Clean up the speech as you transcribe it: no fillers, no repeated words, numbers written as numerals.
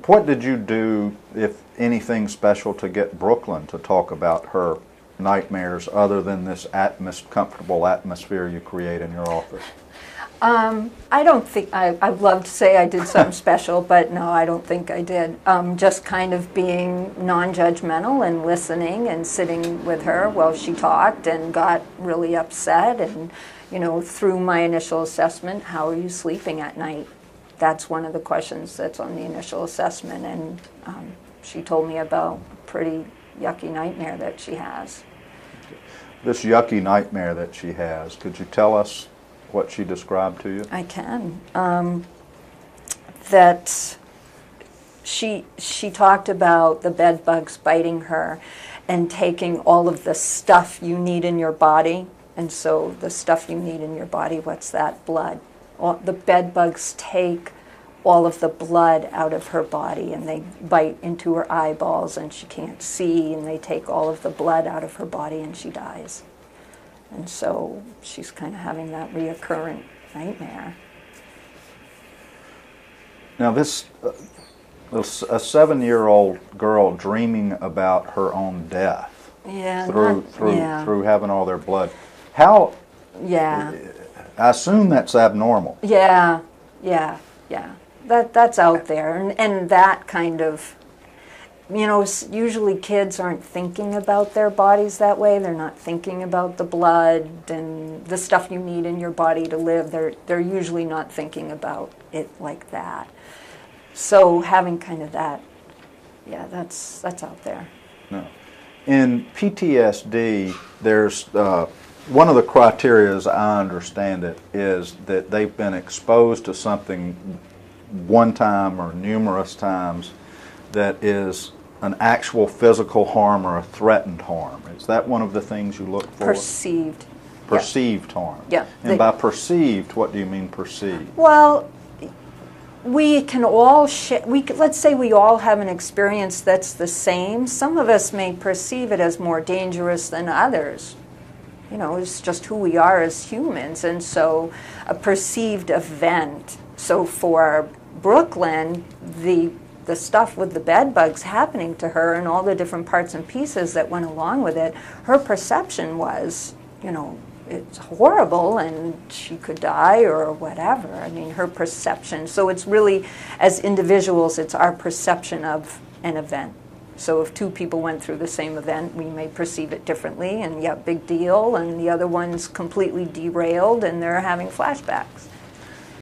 What did you do, if anything special, to get Brooklyn to talk about her nightmares other than this comfortable atmosphere you create in your office? I don't think, I'd love to say I did something special, but no, I don't think I did. Just kind of being non-judgmental and listening and sitting with her while she talked and got really upset. And, you know, through my initial assessment, how are you sleeping at night? That's one of the questions that's on the initial assessment. And she told me about a pretty yucky nightmare that she has. This yucky nightmare that she has, could you tell us what she described to you? I can. That she talked about the bed bugs biting her and taking all of the stuff you need in your body. And so the stuff you need in your body, what's that? Blood. The bed bugs take all of the blood out of her body, and they bite into her eyeballs and she can't see, and they take all of the blood out of her body and she dies. And so she's kind of having that reoccurrent nightmare. Now this, a 7-year-old girl dreaming about her own death, yeah, through having all their blood. How? Yeah. I assume that's abnormal. Yeah. That's out there, and that kind of, you know, usually kids aren't thinking about their bodies that way. They're not thinking about the blood and the stuff you need in your body to live. They're usually not thinking about it like that. So having kind of that, yeah, that's out there. No. In PTSD, there's one of the criteria, as I understand it, is that they've been exposed to something one time or numerous times that is an actual physical harm or a threatened harm. Is that one of the things you look for? Perceived. Perceived harm. Yeah. And by perceived, what do you mean perceived? Well, we can all let's say we all have an experience that's the same. Some of us may perceive it as more dangerous than others. You know, it's just who we are as humans. And so a perceived event. So for Brooklyn, the stuff with the bed bugs happening to her and all the different parts and pieces that went along with it, her perception was, you know, it's horrible and she could die or whatever. I mean, her perception. So it's really, as individuals, it's our perception of an event. So if two people went through the same event, we may perceive it differently, and yeah, big deal, and the other one's completely derailed and they're having flashbacks.